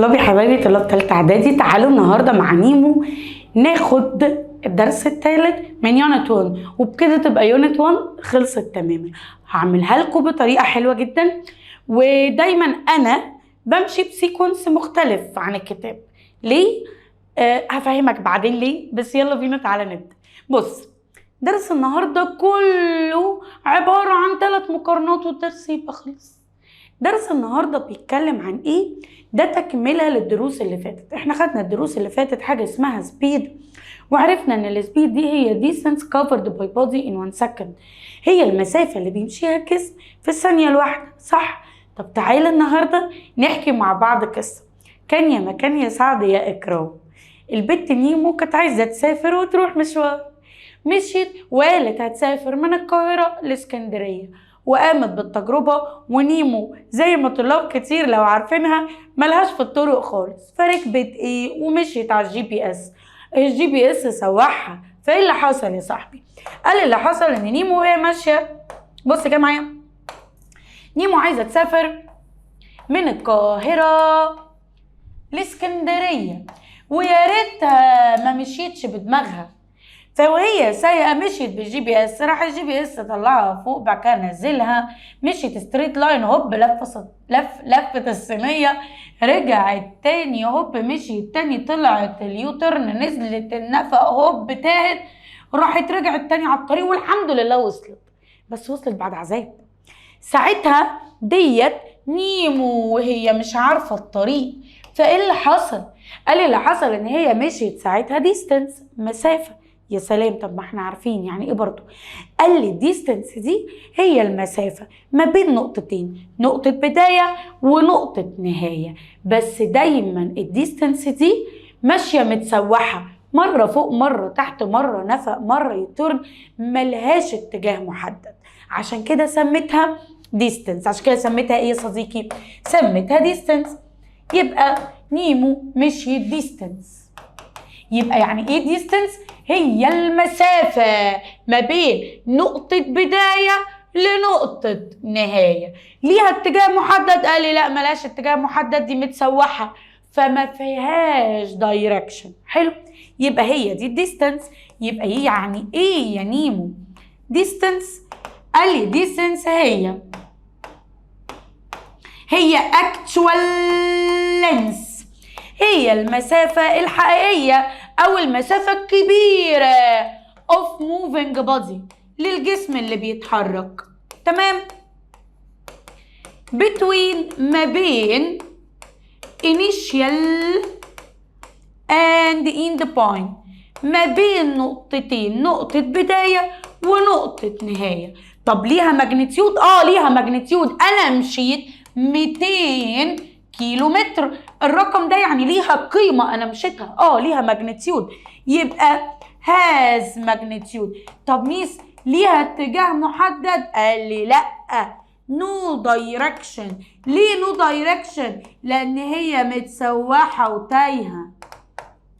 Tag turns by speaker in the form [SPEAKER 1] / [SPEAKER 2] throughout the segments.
[SPEAKER 1] طلابي حبايبي طلاب تالتة اعدادي، تعالوا النهارده مع نيمو ناخد الدرس الثالث من يونت 1، وبكده تبقى يونت 1 خلصت تماما. هعملها لكم بطريقه حلوه جدا، ودايما انا بمشي بسيكونس مختلف عن الكتاب. ليه؟ هفهمك بعدين ليه، بس يلا بينا تعالى نبدا. بص، درس النهارده كله عباره عن 3 مقارنات والدرس يبقى خلص. درس النهارده بيتكلم عن ايه؟ ده تكمله للدروس اللي فاتت. احنا خدنا الدروس اللي فاتت حاجه اسمها سبيد، وعرفنا ان السبيد دي هي distance covered by body in 1 second، هي المسافه اللي بيمشيها الجسم في الثانيه الواحده، صح؟ طب تعالى النهارده نحكي مع بعض قصه. كان يا مكان يا سعد يا اكرام، البت نيمو كانت عايزه تسافر وتروح مشوار، مشيت وقالت هتسافر من القاهره لاسكندريه، وقامت بالتجربة. ونيمو زي ما طلاب كتير لو عارفينها ملهاش في الطرق خالص، فركبت ايه ومشيت على الجي بي اس سوحها. فايه اللي حصل يا صاحبي؟ قال اللي حصل ان نيمو وهي ماشية، بص كده معايا، نيمو عايزة تسافر من القاهرة لاسكندرية، ويا ريتها ما مشيتش بدماغها. فوهي سايقه مشيت بالجي بي اس، راح الجي بي اس طلعها فوق، بعد كده نزلها، مشيت ستريت لاين، هوب لفت الصينيه، رجعت تاني هوب مشيت تاني، طلعت اليوترن، نزلت النفق، هوب تاهت، راحت رجعت تاني على الطريق، والحمد لله وصلت. بس وصلت بعد عذاب. ساعتها ديت نيمو وهي مش عارفه الطريق، فايه اللي حصل؟ قال اللي حصل ان هي مشيت ساعتها ديستنس، مسافه. يا سلام، طب ما احنا عارفين يعني ايه برضو. قال لي الديستنس دي هي المسافة ما بين نقطتين، نقطة بداية ونقطة نهاية، بس دايما الديستنس دي ماشية متسوحة، مرة فوق مرة تحت، مرة نفق مرة يترن، ملهاش اتجاه محدد. عشان كده سميتها ديستنس. عشان كده سميتها ايه يا صديقي؟ سميتها ديستنس. يبقى نيمو مشيت ديستنس. يبقى يعني ايه ديستنس؟ هي المسافة ما بين نقطة بداية لنقطة نهاية. ليها اتجاه محدد؟ قال لي لا ملاش اتجاه محدد، دي متسوحة فما فيهاش دايركشن. حلو، يبقى هي دي الديستنس. يبقى هي يعني ايه يا نيمو ديستنس؟ قال لي ديستنس هي actual length، هي المسافة الحقيقية أو المسافة الكبيرة of moving body، للجسم اللي بيتحرك. تمام؟ between، ما بين initial and end point، ما بين نقطتين، نقطة بداية ونقطة نهاية. طب ليها ماجنتيود؟ ليها ماجنتيود. أنا مشيت 200 كيلو متر، الرقم ده يعني ليها قيمة أنا مشيتها، ليها ماجنتيود، يبقى هاز ماجنتيود. طب ميس ليها اتجاه محدد؟ قال لي لأ، نو دايركشن. ليه نو دايركشن؟ لأن هي متسوحة وتايهة.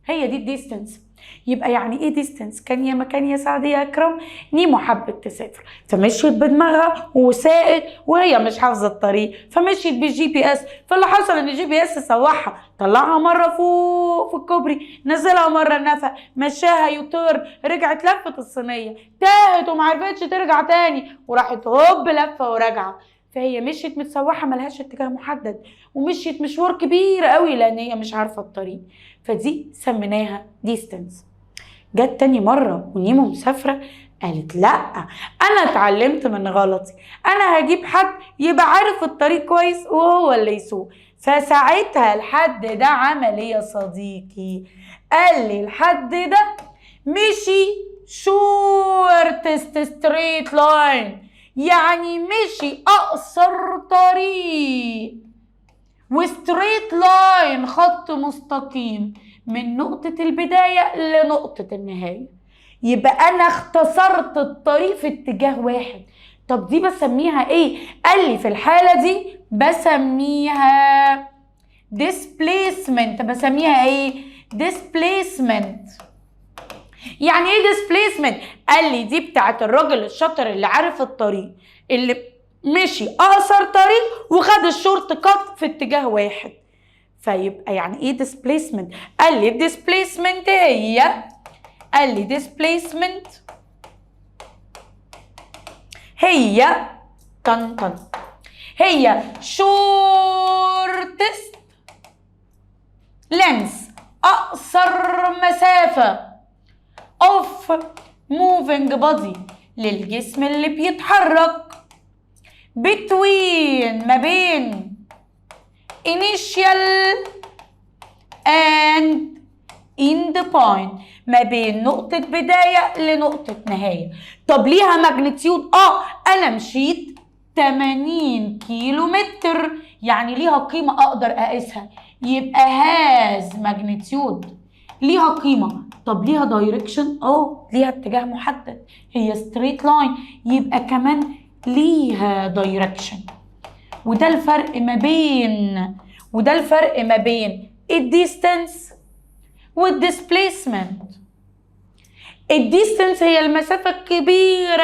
[SPEAKER 1] هي دي الديستنس. يبقى يعني ايه ديستنس؟ كان يا مكان يا سعد يا اكرم، نيمو حبت تسافر فمشيت بدماغها وساقت وهي مش حافظه الطريق، فمشيت بالجي بي اس. فاللي حصل ان الجي بي اس سوحها، طلعها مره فوق في الكوبري، نزلها مره النفق، مشاها يوتيرن، رجعت لفت الصينيه، تاهت ومعرفتش ترجع تاني، وراحت هوب لفه وراجعه. فهي مشيت متسوحه، ملهاش اتجاه محدد، ومشيت مشوار كبير قوي لان هي مش عارفه الطريق، فدي سميناها ديستنس. جت تاني مرة ونيمو مسافرة، قالت لا، انا اتعلمت من غلطي، انا هجيب حد يبقى عارف الطريق كويس وهو اللي يسوق. فساعتها الحد ده عمل ايه يا صديقي؟ قال لي الحد ده مشي شورتست ستريت لاين، يعني مشي اقصر طريق، وستريت لاين خط مستقيم من نقطة البداية لنقطة النهاية. يبقى أنا اختصرت الطريق في اتجاه واحد. طب دي بسميها ايه؟ قال لي في الحالة دي بسميها displacement. بسميها ايه؟ displacement. يعني ايه displacement؟ قال لي دي بتاعت الراجل الشاطر اللي عارف الطريق، اللي مشي اقصر طريق وخد الشورت كات في اتجاه واحد. فيبقى يعني ايه displacement؟ قال لي displacement هي طن هي shortest length، أقصر مسافة of moving body للجسم اللي بيتحرك between ما بين initial and end point، ما بين نقطة بداية لنقطة نهاية. طب ليها ماجنتيود؟ أنا مشيت 80 كيلو متر، يعني ليها قيمة أقدر أقيسها، يبقى هاز ماجنتيود، ليها قيمة. طب ليها دايركشن؟ ليها اتجاه محدد، هي ستريت لاين، يبقى كمان ليها دايركشن. وده الفرق ما بين الديستانس والديسبليسمنت. الديستانس هي المسافة الكبيرة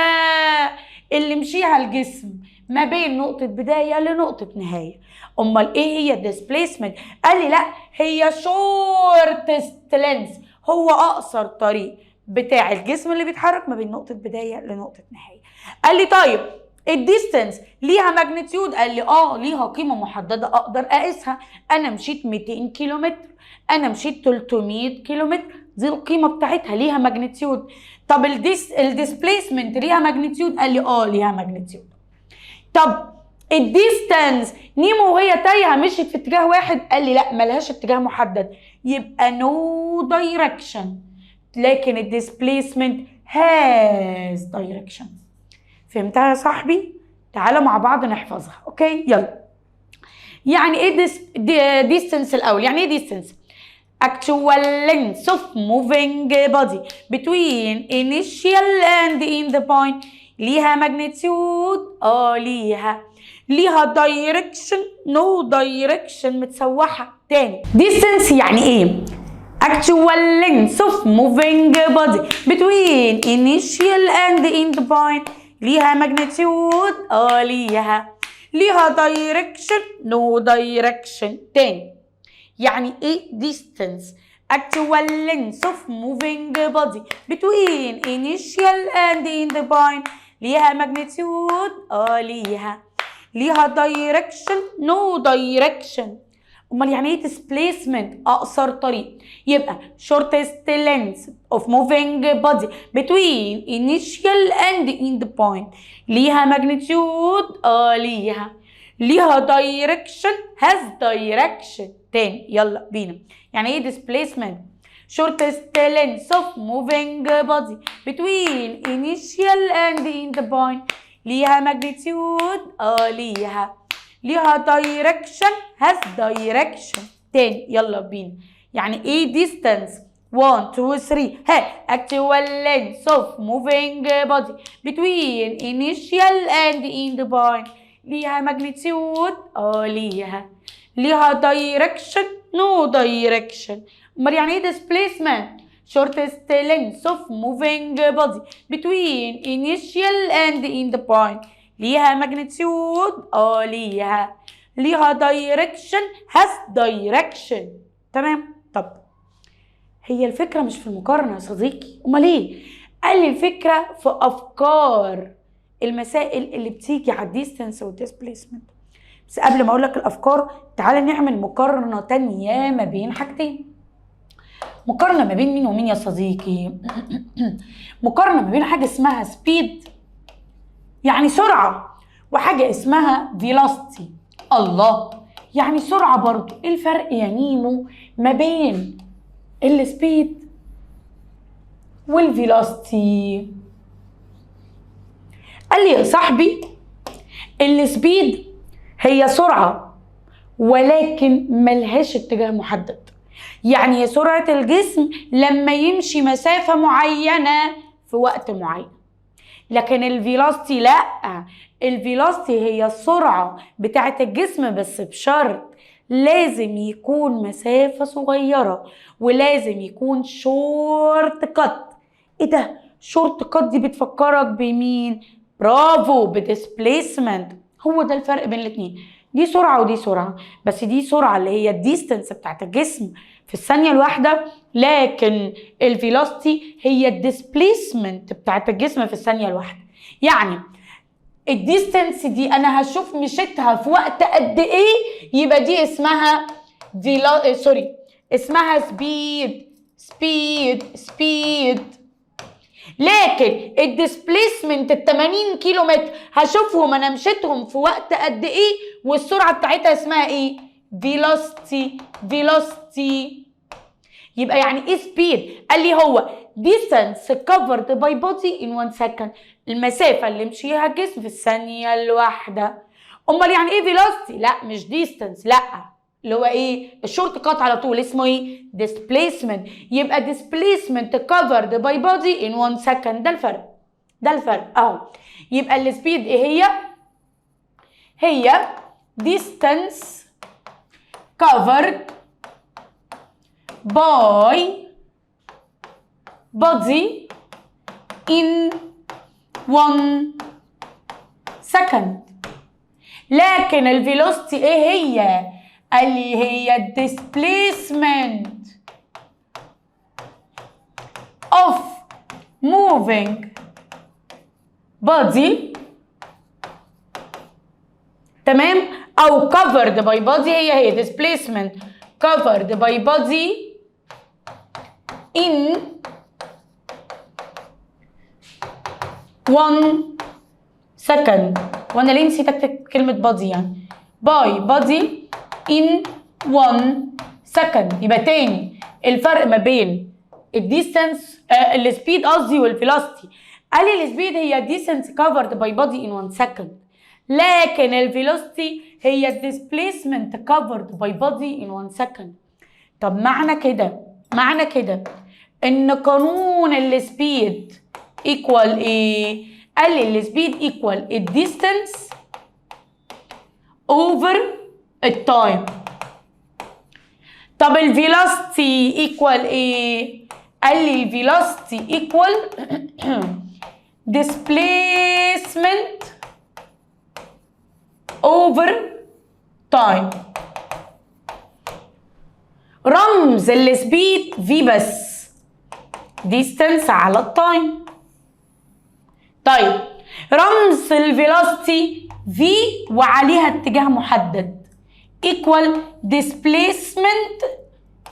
[SPEAKER 1] اللي مشيها الجسم ما بين نقطة بداية لنقطة نهاية. أمال إيه هي الديسبليسمنت؟ قال لي لا، هي شورتست لينس، هو أقصر طريق بتاع الجسم اللي بيتحرك ما بين نقطة بداية لنقطة نهاية. قال لي طيب الديستانس ليها ماجنتيود؟ قال لي ليها قيمة محددة أقدر أقيسها. أنا مشيت 200 كيلومتر، أنا مشيت 300 كيلومتر، دي القيمة بتاعتها، ليها ماجنتيود. طب الديسبليسمنت ليها ماجنتيود؟ قال لي ليها ماجنتيود. طب الديستانس نيمو وهي تايهه مشيت في اتجاه واحد؟ قال لي لا، ملهاش اتجاه محدد، يبقى نو دايركشن. لكن الديسبليسمنت هاز دايركشن. فهمتها يا صاحبي؟ تعالى مع بعض نحفظها. اوكي يلا. يعني ايه ديستانس الاول؟ يعني ايه ديستانس؟ actual length of moving body between initial and end point. ليها ماجنتيود؟ ليها دايركشن؟ نو دايركشن، متسوحه. تاني، distance يعني ايه؟ actual length of moving body between initial and end point. ليها ماجنتيود؟ ليها دايركشن؟ نو دايركشن. تاني، يعني ايه distance؟ actual length of moving body between initial and end point. ليها ماجنتيود؟ ليها direction؟ no direction. امال يعني ايه displacement؟ اقصر طريق. يبقى shortest length of moving body between initial and end point. ليها ماجنتيود؟ ليها direction؟ has direction. تاني يلا بينا. يعني ايه displacement؟ shortest length of moving body between initial and end point. ليها magnitude؟ ليها direction؟ has direction. تاني يلا بينا. يعني ايه distance؟ 1 2 3 actual length of moving body between initial and end point. ليها ماجنتيود؟ ليها دايركشن؟ نو دايركشن. امال يعني ايه displacement؟ shortest length of moving body between initial and end point. ليها ماجنتيود؟ ليها دايركشن؟ has direction. تمام. طب هي الفكرة مش في المقارنة يا صديقي، امال ايه؟ قال لي الفكرة في افكار المسائل اللي بتيجي على الديستانس والديسبليسمنت. بس قبل ما اقول لك الافكار، تعالى نعمل مقارنه تانية ما بين حاجتين. مقارنه ما بين مين ومين يا صديقي؟ مقارنه ما بين حاجه اسمها سبيد يعني سرعه، وحاجه اسمها فيلوسيتي. الله، يعني سرعه برضو. ايه الفرق يا نيمو ما بين السبيد والفيلوسيتي؟ قال لي يا صاحبي السبيد هي سرعة ولكن ملهاش اتجاه محدد. يعني هي سرعة الجسم لما يمشي مسافة معينة في وقت معين. لكن الفيلوسيتي لا، الفيلوسيتي هي السرعة بتاعة الجسم بس بشرط لازم يكون مسافة صغيرة، ولازم يكون شورت كات. ايه ده؟ شورت كات دي بتفكرك بمين؟ برافو، بديسبليسمنت. هو ده الفرق بين الاتنين. دي سرعة ودي سرعة، بس دي سرعة اللي هي الديستنس بتاعت الجسم في الثانية الواحدة، لكن الفيلوسيتي هي الديسبليسمنت بتاعت الجسم في الثانية الواحدة. يعني الديستنس دي انا هشوف مشيتها في وقت قد ايه، يبقى دي اسمها اسمها سبيد. لكن الديسبليسمنت ال 80 كيلو متر هشوفهم انا مشيتهم في وقت قد ايه، والسرعه بتاعتها اسمها ايه؟ فيلوسيتي. يبقى يعني ايه سبيد؟ قال لي هو distance covered by body in 1 second، المسافه اللي مشيها الجسم في الثانيه الواحده. امال يعني ايه فيلوسيتي؟ لا مش distance، لا اللي هو ايه؟ الشورت كات على طول اسمه ايه؟ displacement. يبقى displacement covered by body in 1 second. ده الفرق اهو. يبقى السبيد ايه هي distance covered by body in 1 second. لكن الفيلوسيتي ايه هي؟ قال لي هي الديسبليسمنت of moving body، تمام؟ او covered by body، هي displacement covered by body in 1 second. وانا ليه نسيت اكتب كلمة body؟ يعني by body in 1 second. يبقى تاني الفرق ما بين الديستنس السبيد قصدي والفيلوسيتي. قال لي السبيد هي distance covered by body in 1 second، لكن الفيلوسيتي هي displacement covered by body in 1 second. طب معنى كده ان قانون السبيد ايكوال ايه؟ قال لي السبيد ايكوال الديستنس اوفر التايم. طب الفيلوسيتي ايكوال ايه؟ قال لي الفيلوسيتي ايكوال displacement over time. رمز السبيد في بس، distance على التايم. طيب رمز الفيلوسيتي في وعليها اتجاه محدد equal displacement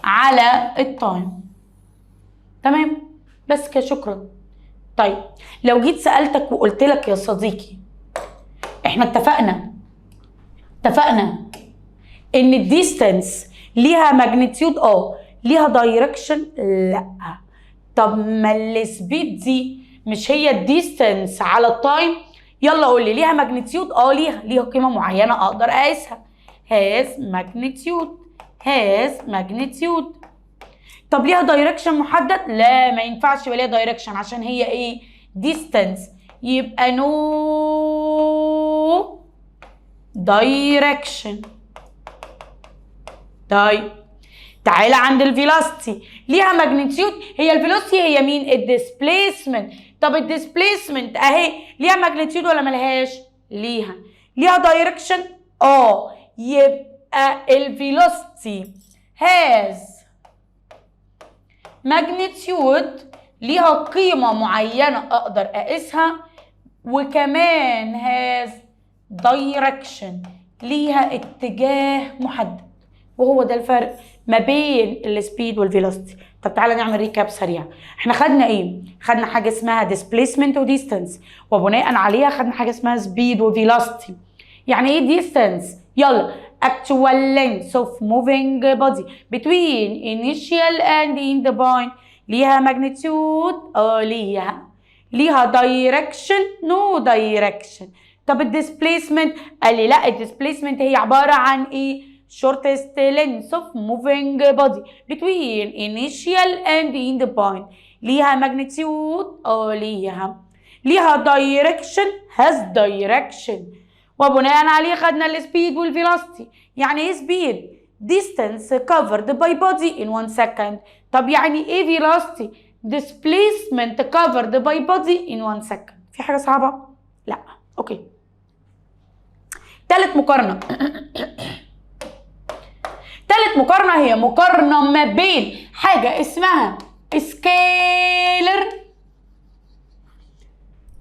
[SPEAKER 1] على التايم. تمام؟ بس كده، شكرا. طيب لو جيت سألتك وقلت لك يا صديقي احنا اتفقنا ان الديستنس ليها ماجنتيود ليها دايركشن لا. طب ما السبيد دي مش هي الديستنس على التايم؟ يلا قول لي ليها ماجنتيود؟ ليها قيمه معينه اقدر اقيسها، has magnitude. طب ليها دايركشن محدد؟ لا ما ينفعش يبقى ليها دايركشن عشان هي ايه؟ distance، يبقى no direction. طيب تعالى عند الفيلوسيتي، ليها ماجنتيود. هي الفيلوسيتي هي مين؟ الديسبليسمنت. طب الديسبليسمنت اهي ليها ماجنتيود ولا ملهاش؟ ليها دايركشن يبقى الفيلوسيتي has magnitude، ليها قيمة معينة اقدر اقيسها، وكمان has direction، ليها اتجاه محدد. وهو ده الفرق ما بين السبيد والفيلوسيتي. طب تعالى نعمل ريكاب سريع. احنا خدنا ايه؟ خدنا حاجه اسمها displacement وديستانس، وبناء عليها خدنا حاجه اسمها سبيد وفيلوسيتي. يعني ايه ديستانس؟ يلا actual length of moving body between initial and end point. ليها magnitude ليها direction no direction. طب الديسبليسمنت قال لي لا، الديسبليسمنت هي عباره عن ايه؟ shortest length of moving body between initial and end point. ليها magnitude ليها direction has direction. وبناء عليه خدنا السبيد والفيلوسيتي. يعني ايه سبيد؟ distance covered by body in 1 second. طب يعني ايه فيلوسيتي؟ displacement covered by body in 1 second. في حاجه صعبه؟ لا. اوكي تالت مقارنة تالت مقارنة هي مقارنة ما بين حاجة اسمها سكيلر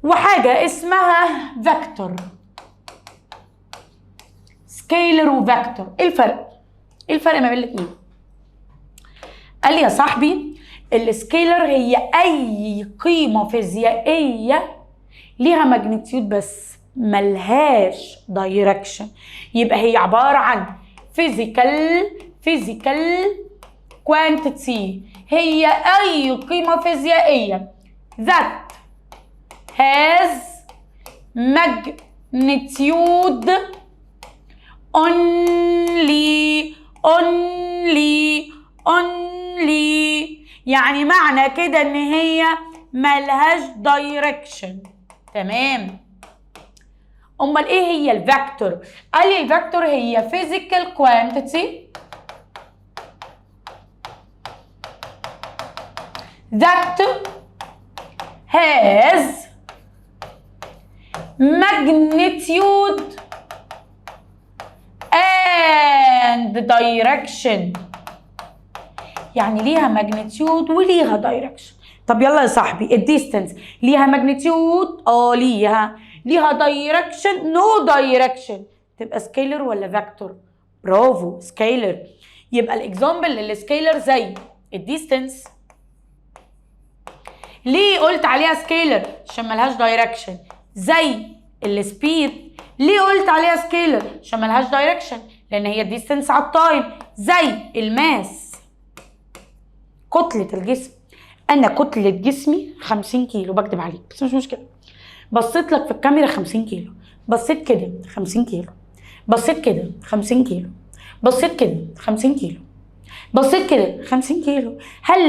[SPEAKER 1] وحاجة اسمها فيكتور. سكيلر وفيكتور، ايه الفرق؟ ايه الفرق ما بين الاتنين؟ قال لي يا صاحبي السكيلر هي اي قيمة فيزيائية ليها ماجنتيود بس ملهاش دايركشن، يبقى هي عبارة عن physical quantity، هي أي قيمة فيزيائية that has magnitude only، يعني معنى كده ان هي ملهاش دايركشن. تمام. امال ايه هي الفيكتور؟ قال لي الفيكتور هي physical quantity that has magnitude and direction، يعني ليها ماجنتيود وليها دايركشن. طب يلا يا صاحبي الديستنس ليها ماجنتيود؟ ليها دايركشن؟ نو دايركشن. تبقى سكيلر ولا فيكتور؟ برافو سكيلر. يبقى الاكزامبل للسكيلر زي الديستنس. ليه قلت عليها سكيلر؟ عشان ملهاش دايركشن. زي السبيد، ليه قلت عليها سكيلر؟ عشان ملهاش دايركشن لان هي ديستنس على التايم. زي الماس، كتلة الجسم. انا كتلة جسمي 50 كيلو، بكدب عليك بس مش مشكلة. بصيت لك في الكاميرا 50 كيلو، بصيت كده 50 كيلو، بصيت كده 50 كيلو، بصيت كده 50 كيلو، بصيت كده 50 كيلو. هل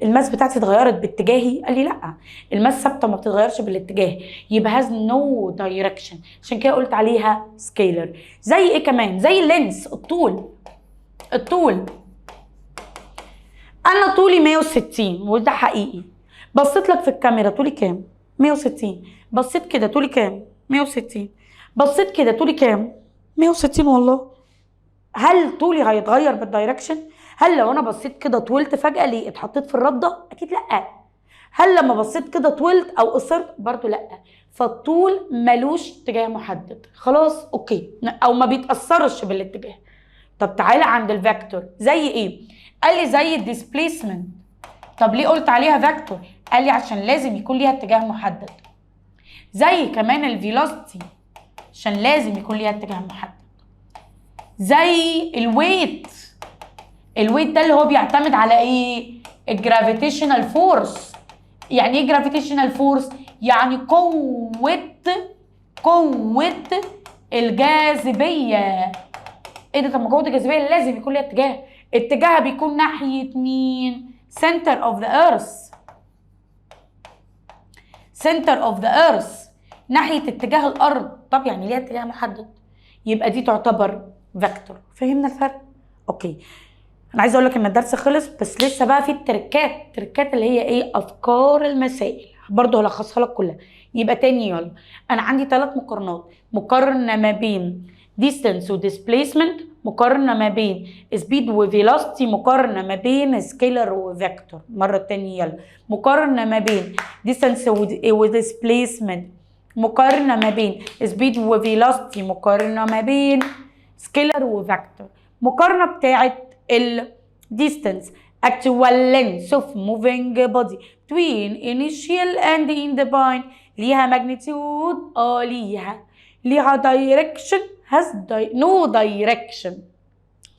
[SPEAKER 1] الماس بتاعتي اتغيرت باتجاهي؟ قال لي لا، الماس ثابته ما بتتغيرش بالاتجاه، يبقى هاز نو دايركشن، عشان كده قلت عليها سكيلر. زي ايه كمان؟ زي اللينس، الطول. انا طولي 160 وده حقيقي. بصيت لك في الكاميرا طولي كام؟ 160. بصيت كده طولي كام؟ 160. بصيت كده طولي كام؟ 160 والله. هل طولي هيتغير بالدايركشن؟ هل لو انا بصيت كده طولت فجأة ليه؟ اتحطيت في الردة؟ اكيد لا. هل لما بصيت كده طولت او قصرت؟ برضو لا. فالطول ملوش اتجاه محدد. خلاص اوكي، او ما بيتأثرش بالاتجاه. طب تعالى عند الفيكتور. زي ايه؟ قال لي زي الديسبليسمنت. طب ليه قلت عليها فيكتور؟ قال لي عشان لازم يكون ليها اتجاه محدد. زي كمان الفيلوسيتي، عشان لازم يكون ليها اتجاه محدد. زي الويت ده اللي هو بيعتمد على ايه؟ الجرافيتيشنال فورس. يعني ايه جرافيتيشنال فورس؟ يعني قوة الجاذبية. ايه ده؟ طب ما قوة الجاذبية لازم يكون ليها اتجاه. اتجاهها بيكون ناحية مين؟ center of the earth، ناحية اتجاه الارض. طب يعني ليها اتجاه محدد، يبقى دي تعتبر فيكتور. فهمنا الفرق؟ اوكي. انا عايزه اقول لك ان الدرس خلص، بس لسه بقى في التركات اللي هي ايه؟ افكار المسائل برضه هلخصها لك كلها. يبقى تاني يلا، انا عندي 3 مقارنات. مقارنه ما بين distance وديسبليسمنت، مقارنه ما بين speed وفيلوسيتي، مقارنه ما بين سكيلر وفيكتور. مره تانية يلا، مقارنه ما بين distance وديسبليسمنت، مقارنه ما بين speed وفيلوسيتي، مقارنه ما بين سكيلر وفيكتور. مقارنه بتاعت ال distance actual length of moving body between initial and end point. ليها magnitude؟ ليها direction؟ has no direction.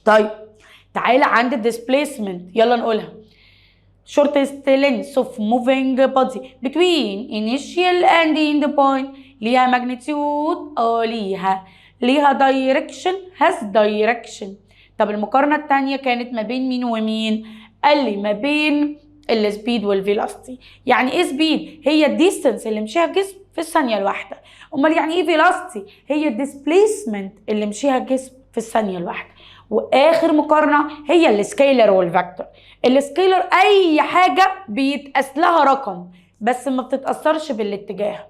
[SPEAKER 1] طيب تعالى عند displacement، يلا نقولها. shortest length of moving body between initial and end point. ليها magnitude؟ ليها direction؟ has direction. طب المقارنة التانية كانت ما بين مين ومين؟ قال لي ما بين السبيد والفيلوسيتي. يعني ايه سبيد؟ هي الديستنس اللي مشيها الجسم في الثانية الواحدة. امال يعني ايه فيلوسيتي؟ هي الديسبليسمنت اللي مشيها الجسم في الثانية الواحدة. واخر مقارنة هي السكيلر والفيكتور. السكيلر اي حاجة بيتقاس لها رقم بس ما بتتأثرش بالاتجاه.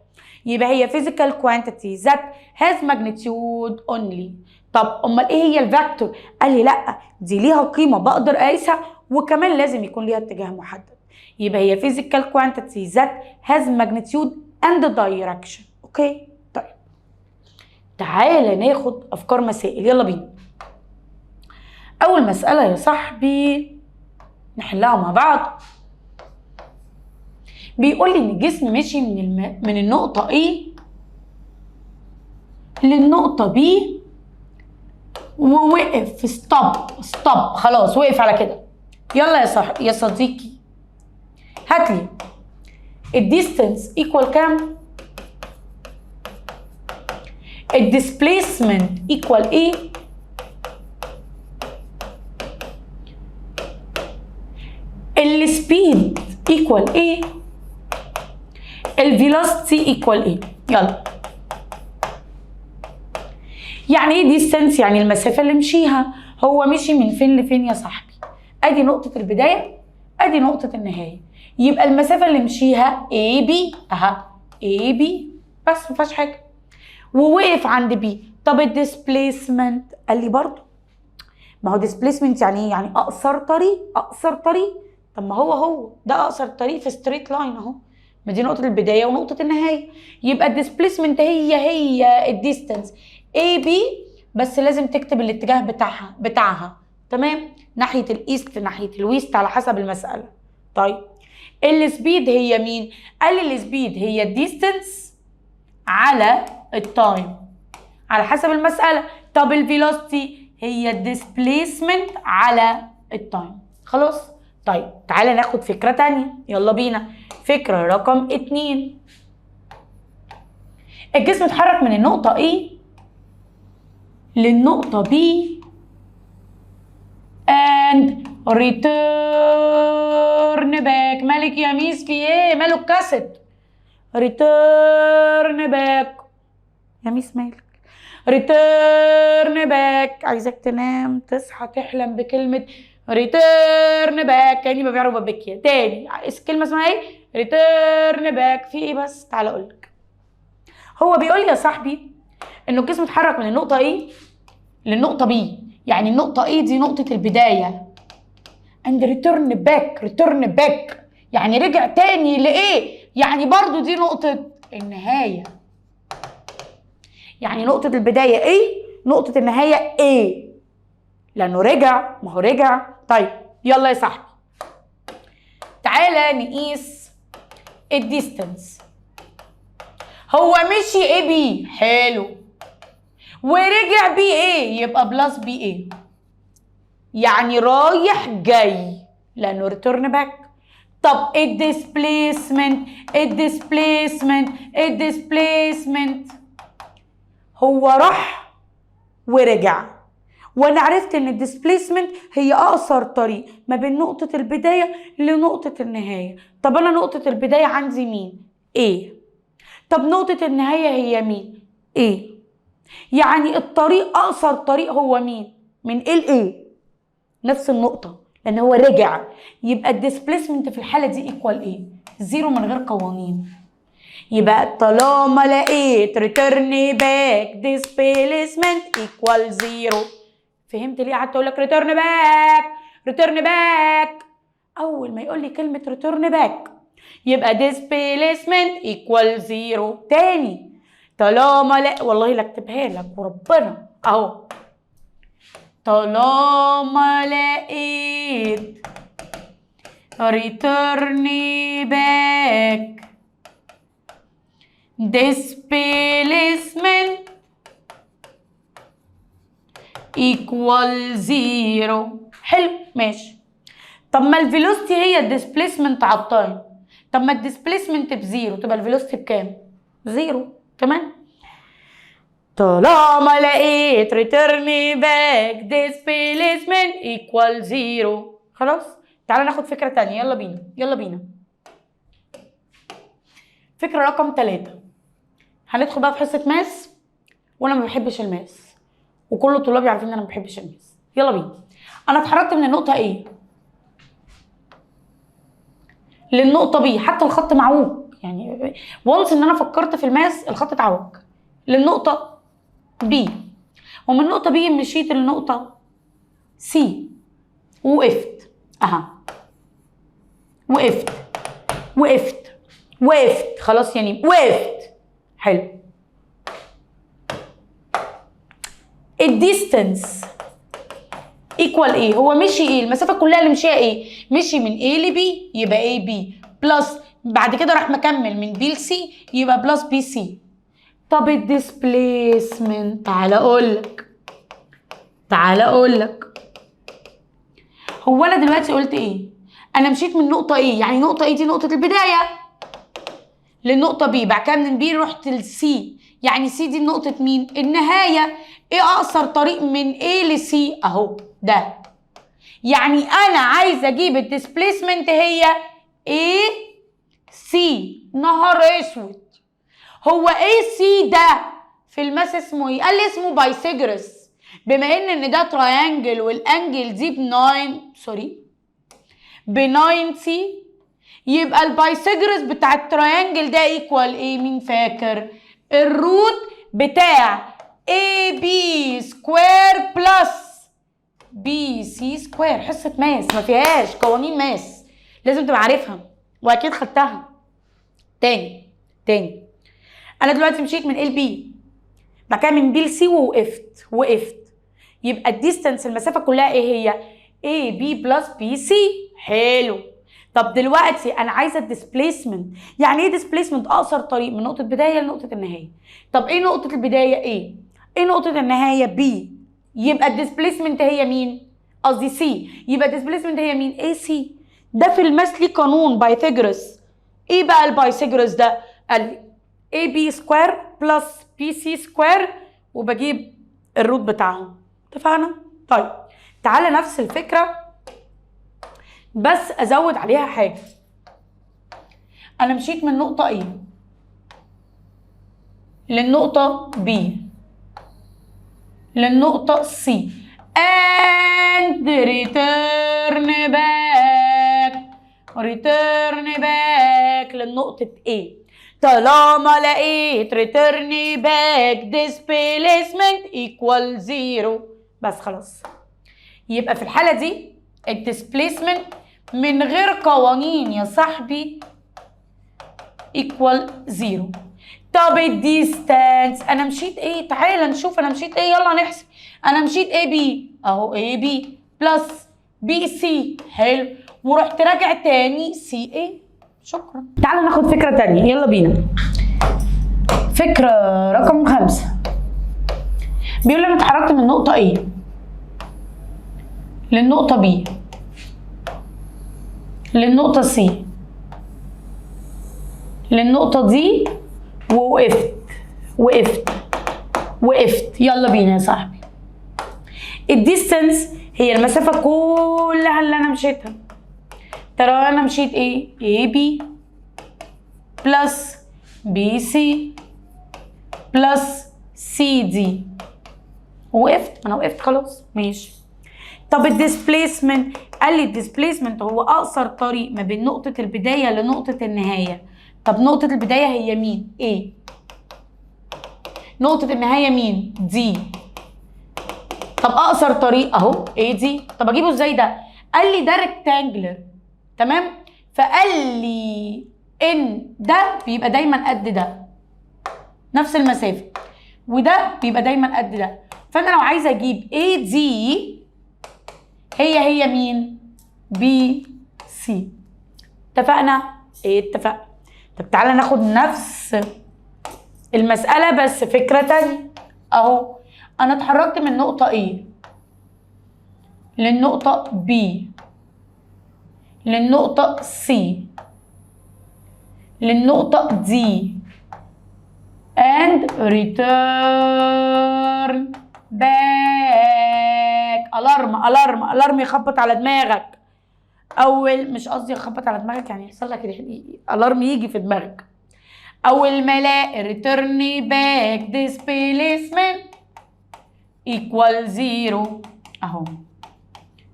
[SPEAKER 1] يبقى هي physical quantity that has magnitude only. طب امال ايه هي الفيكتور؟ قال لي لا دي ليها قيمه بقدر اقيسها وكمان لازم يكون ليها اتجاه محدد. يبقى هي physical quantity that has magnitude and direction. اوكي طيب تعالى ناخد افكار مسائل، يلا بينا. اول مساله يا صاحبي نحلها مع بعض. بيقول لي ان الجسم مشي من النقطه A للنقطه B ووقف ستوب خلاص وقف على كده. يلا يا صديقي هات لي الديستنس ايكوال كام، الديسبليسمنت ايكوال ايه، السبيد ايكوال ايه، الفيلوسيتي ايكوال ايه. يلا يعني ايه ديستنس؟ يعني المسافه اللي مشيها. هو مشي من فين لفين يا صاحبي؟ ادي نقطه البدايه ادي نقطه النهايه، يبقى المسافه اللي مشيها اي بي اها اي بي بس مفيهاش حاجه، ووقف عند بي. طب الديسبليسمنت قال لي برضه ما هو ديسبليسمنت يعني ايه؟ يعني اقصر طريق. طب ما هو ده اقصر طريق في ستريت لاين اهو، ما دي نقطه البدايه ونقطه النهايه. يبقى الديسبليسمنت هي الديستنس اي بي بس لازم تكتب الاتجاه بتاعها تمام، ناحيه الايست ناحيه الويست على حسب المساله. طيب السبيد هي مين؟ قال لي السبيد هي الديستنس على التايم على حسب المساله. طب الفيلوسيتي هي الديسبليسمنت على التايم. خلاص طيب تعالى ناخد فكره تانية، يلا بينا. فكره رقم 2. الجسم اتحرك من النقطه A للنقطه B and return back. مالك يا ميس في ايه؟ ماله الكاسيت؟ return back يا ميس مالك؟ return back عايزك تنام تصحى تحلم بكلمة return back كأني ببيع ربابيكيا تاني. الكلمة اسمها ايه؟ return back. في ايه بس؟ تعالى اقولك. هو بيقول لي يا صاحبي انه الجسم اتحرك من النقطة A للنقطة B، يعني النقطة A دي نقطة البداية and return back يعني رجع تاني لإيه؟ يعني برضو دي نقطة النهاية. يعني نقطة البداية A نقطة النهاية A لأنه رجع. ما هو رجع. طيب يلا يا صاحبي تعالى نقيس الديستنس. هو مشي A B حلو ورجع B A يبقى بلس B A يعني رايح جاي لأنه ريتورن باك. طب الديسبليسمنت هو راح ورجع، وانا عرفت ان الديسبليسمنت هي اقصر طريق ما بين نقطة البداية لنقطة النهاية. طب انا نقطة البداية عندي مين؟ A. طب نقطة النهاية هي مين؟ A. يعني الطريق اقصر طريق هو مين؟ من A ل A نفس النقطة لان هو رجع. يبقى الديسبليسمنت في الحالة دي ايكوال ايه؟ زيرو من غير قوانين. يبقى طالما لقيت ريتيرن باك ديسبليسمنت ايكوال زيرو. فهمت ليه قعدت اقول لك ريتيرن باك؟ اول ما يقول لي كلمة ريتيرن باك يبقى ديسبليسمنت ايكوال زيرو. تاني طالما والله لا اكتبها لك وربنا اهو. طالما لقيت return back displacement equal زيرو. حلو ماشي. طب ما الفيلوسيتي هي الديسبليسمنت على التايم. طب ما الديسبليسمنت بزيرو تبقى الفيلوسيتي بكام؟ زيرو. تمام. طالما لقيت return back displacement equal زيرو. خلاص تعالى ناخد فكرة تانية. يلا بينا. فكرة رقم 3. هندخل بقى في حصة ماس وانا ما بحبش الماس وكل الطلاب عارفين ان انا ما بحبش الماس. يلا بينا. انا اتحركت من النقطة A للنقطة B، حتى الخط معوج يعني وانس ان انا فكرت في الماس الخط اتعوج للنقطه بي، ومن النقطه بي مشيت للنقطه سي ووقفت. وقفت خلاص يعني وقفت. حلو. الديستنس ايكوال ايه؟ هو مشي ايه؟ المسافه كلها اللي مشيها ايه؟ مشي من A ل B، يبقى AB بلس بعد كده راح مكمل من B ل C يبقى بلس BC. طب الديسبليسمنت تعالى اقول لك هو انا دلوقتي قلت ايه؟ انا مشيت من نقطه ايه؟ يعني نقطه ايه دي نقطه البدايه للنقطه B، بعد كده من B رحت ل C، يعني C دي نقطه مين؟ النهايه. ايه اقصر طريق من A ل C؟ اهو ده. يعني انا عايزه اجيب الديسبليسمنت هي A C. نهار اسود، هو A C ده في الماس اسمه ايه؟ قال لي اسمه بايثاغورس. بما ان ده تراينجل والانجل دي ب 90، يبقى البايثاغورس بتاع التراينجل ده ايكوال ايه؟ مين فاكر؟ الروت بتاع AB سكوير بلس BC سكوير. حصه ماس ما فيهاش قوانين ماس، لازم تبقى عارفها واكيد خدتها. تاني انا دلوقتي مشيت من A ل B، بعد كده من B ل C ووقفت. يبقى الديستانس المسافه كلها ايه هي؟ AB بلس BC. حلو. طب دلوقتي انا عايزه الديسبليسمنت. يعني ايه ديسبليسمنت؟ اقصر طريق من نقطه بدايه لنقطه النهايه. طب ايه نقطه البدايه؟ ايه نقطه النهايه؟ B. يبقى الديسبليسمنت هي مين؟ قصدي C. يبقى الديسبليسمنت هي مين؟ AC. ده في الماس ليه قانون بايثاغورس. ايه بقى البايثاغورس ده؟ قال لي AB سكوير بلس BC سكوير وبجيب الروت بتاعهم. اتفقنا؟ طيب تعالى نفس الفكره بس ازود عليها حاجه. انا مشيت من نقطه A للنقطه B للنقطه C and return back للنقطه A. طالما لقيت return back displacement equal 0 بس خلاص. يبقى في الحاله دي الديسبليسمنت من غير قوانين يا صاحبي equal 0. طب الديستانس انا مشيت ايه؟ تعالى نشوف انا مشيت ايه، يلا نحسب. انا مشيت AB اهو AB بلس BC. حلو. ورحت راجع تاني CA. شكرا. تعالى ناخد فكره تانية، يلا بينا. فكره رقم 5 بيقول انا اتحركت من نقطه A للنقطه B للنقطه C للنقطه دي وقفت. يلا بينا يا صاحبي. الديستانس هي المسافه كلها اللي انا مشيتها. ترى انا مشيت ايه؟ AB بلس BC بلس CD. وقفت. انا وقفت خلاص. ماشي. طب الديسبليسمنت قال لي الديسبليسمنت هو اقصر طريق ما بين نقطه البدايه لنقطه النهايه. طب نقطه البدايه هي مين؟ A. نقطه النهايه مين؟ D. طب اقصر طريق اهو AD. طب اجيبه ازاي ده؟ قال لي ده ريكتانجلر، تمام؟ فقال لي ان ده بيبقى دايما قد ده نفس المسافه، وده بيبقى دايما قد ده. فانا لو عايزه اجيب AD هي مين؟ BC. اتفقنا؟ اتفقنا. طب تعالى ناخد نفس المساله بس فكره تانية. اهو انا اتحركت من نقطه A للنقطه B للنقطه C للنقطه D and return back. الارم يخبط على دماغك. مش قصدي يخبط على دماغك يعني يحصل لك الارم يجي في دماغك. اول ما الاقي return back displacement equal 0 اهو.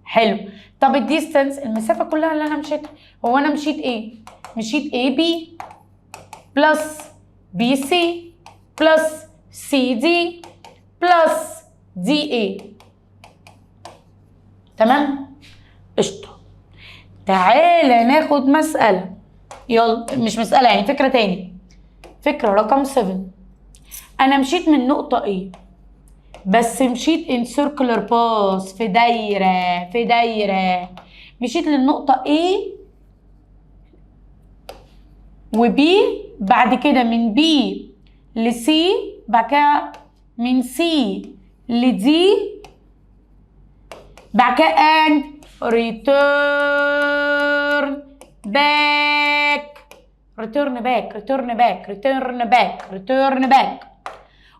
[SPEAKER 1] حلو. طب الديستانس المسافه كلها اللي انا مشيتها. هو انا مشيت ايه؟ مشيت AB بلس بي سي بلس سي دي بلس دي اي. تمام؟ قشطة. تعالى ناخد مسألة، يلا مش مسألة يعني فكرة تاني. فكرة رقم 7. أنا مشيت من نقطة A بس مشيت in circular path في دايرة مشيت للنقطة A و B، بعد كده من B ل C، بعد كده من C ل D، بعد كده and return back.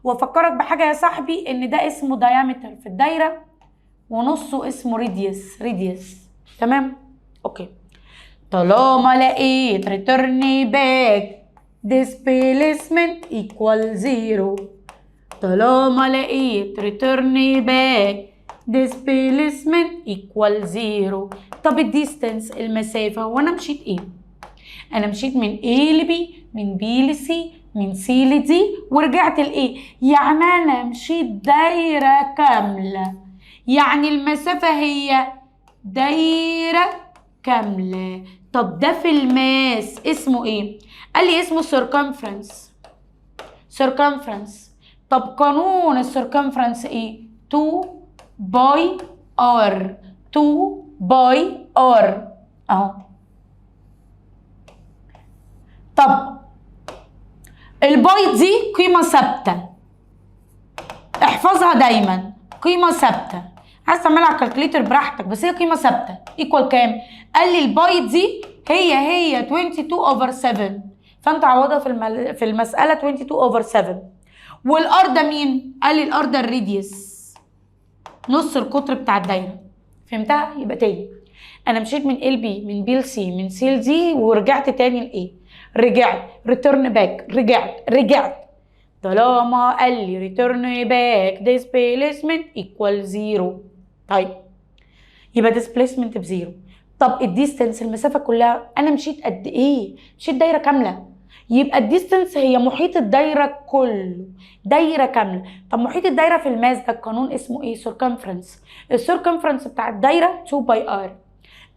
[SPEAKER 1] وافكرك بحاجه يا صاحبي، ان ده اسمه diameter في الدايره ونصه اسمه radius. تمام؟ اوكي. طالما لقيت return back displacement equal 0، طالما لقيت return back displacement equal 0. طب الديستنس المسافه، هو انا مشيت ايه؟ انا مشيت من A ل B، من B ل C، من C ل D، ورجعت ل A. يعني انا مشيت دايره كامله، يعني المسافه هي دايره كامله. طب ده في الماس اسمه ايه؟ قال لي اسمه circumference. طب قانون السيركمفرنس ايه؟ 2 باي ار اهو. طب الباي دي قيمة ثابتة، احفظها دايما، قيمة ثابتة. عايز تعملها على الكالكوليتر براحتك، بس هي قيمة ثابتة. ايكوال كام؟ قال لي الباي دي هي 22/7، فانت عوضها في المسألة 22/7. والار ده مين؟ قال لي الار ده الراديوس، نص القطر بتاع الدايرة. فهمتها؟ يبقى تاني، انا مشيت من ال بي، من بي لسي، من سي لدي، ورجعت تاني لايه؟ رجعت ريتيرن باك، رجعت طالما قال لي ريتيرن باك ديسبيسمنت ايكوال 0. طيب يبقى ديسبيسمنت بزيرو. طب الديستنس المسافه كلها انا مشيت قد ايه؟ مشيت دايره كامله، يبقى الديستنس هي محيط الدايره كله، دايره كامله. طب محيط الدايره في الماس ده القانون اسمه ايه؟ سيركمفرنس. السيركمفرنس بتاع الدايره 2 باي ار.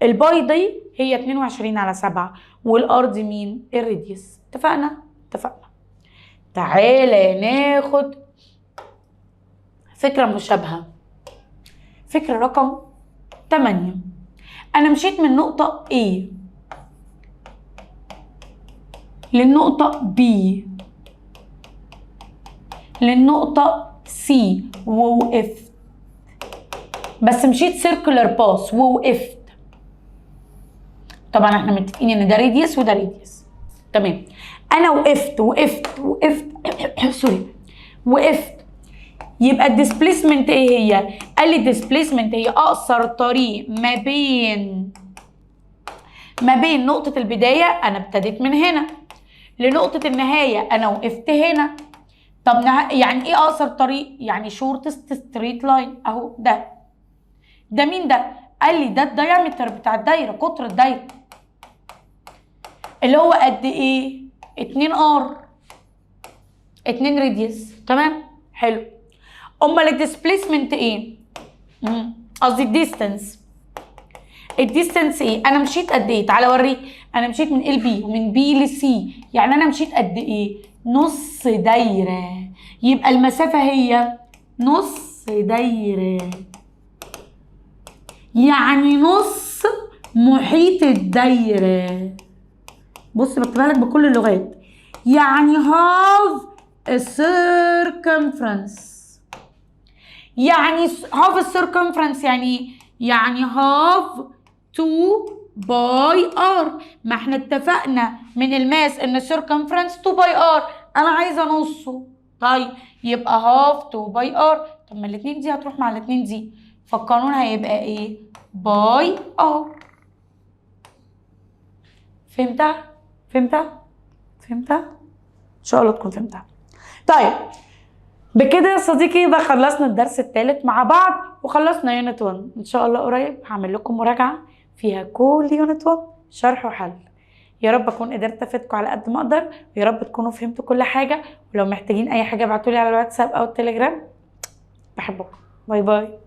[SPEAKER 1] الباي دي هي 22/7، والار دي مين؟ الراديوس. اتفقنا. تعالى ناخد فكره مشابهه. فكره رقم 8. انا مشيت من نقطه A للنقطه B للنقطه C ووقفت، بس مشيت سيركولار باس ووقفت. طبعا احنا متفقين ان ده راديوس وده راديوس. تمام. انا وقفت سوري، وقفت. يبقى الديسبيسمنت ايه هي؟ قال لي الديسبيسمنت هي اقصر طريق ما بين نقطة البداية، انا ابتديت من هنا، لنقطة النهاية انا وقفت هنا. طب يعني ايه اقصر طريق؟ يعني شورتست ستريت لاين اهو. ده مين ده؟ قال لي ده الدايمتر بتاع الدايرة، قطر الدايرة، اللي هو قد ايه؟ 2 ار، 2 راديوس. تمام؟ حلو. امال الديسبيسمنت ايه؟ قصدي الديستنس ايه؟ انا مشيت قد ايه؟ تعالى اوريك. انا مشيت من ال بي ومن بي لسي، يعني انا مشيت قد ايه؟ نص دايره. يبقى المسافه هي نص دايره، يعني نص محيط الدايره. بص بكتبها لك بكل اللغات، يعني half a circumference. يعني half a circumference يعني half 2 باي ار. ما احنا اتفقنا من الماس ان circumference 2 باي ار، انا عايزه نصه. طيب يبقى half 2 باي ار. طب ما الاتنين دي هتروح مع الاتنين دي، فالقانون هيبقى ايه؟ باي ار. فهمتها؟ ان شاء الله تكون فهمتها. طيب بكده يا صديقي يبقى خلصنا الدرس الثالث مع بعض، وخلصنا يونت 1. ان شاء الله قريب هعمل لكم مراجعه فيها كل يونت 1 شرح وحل. يا رب اكون قدرت افيدكم على قد ما اقدر، ويا رب تكونوا فهمتوا كل حاجه. ولو محتاجين اي حاجه ابعتولي على الواتساب او التليجرام. بحبكم. باي باي.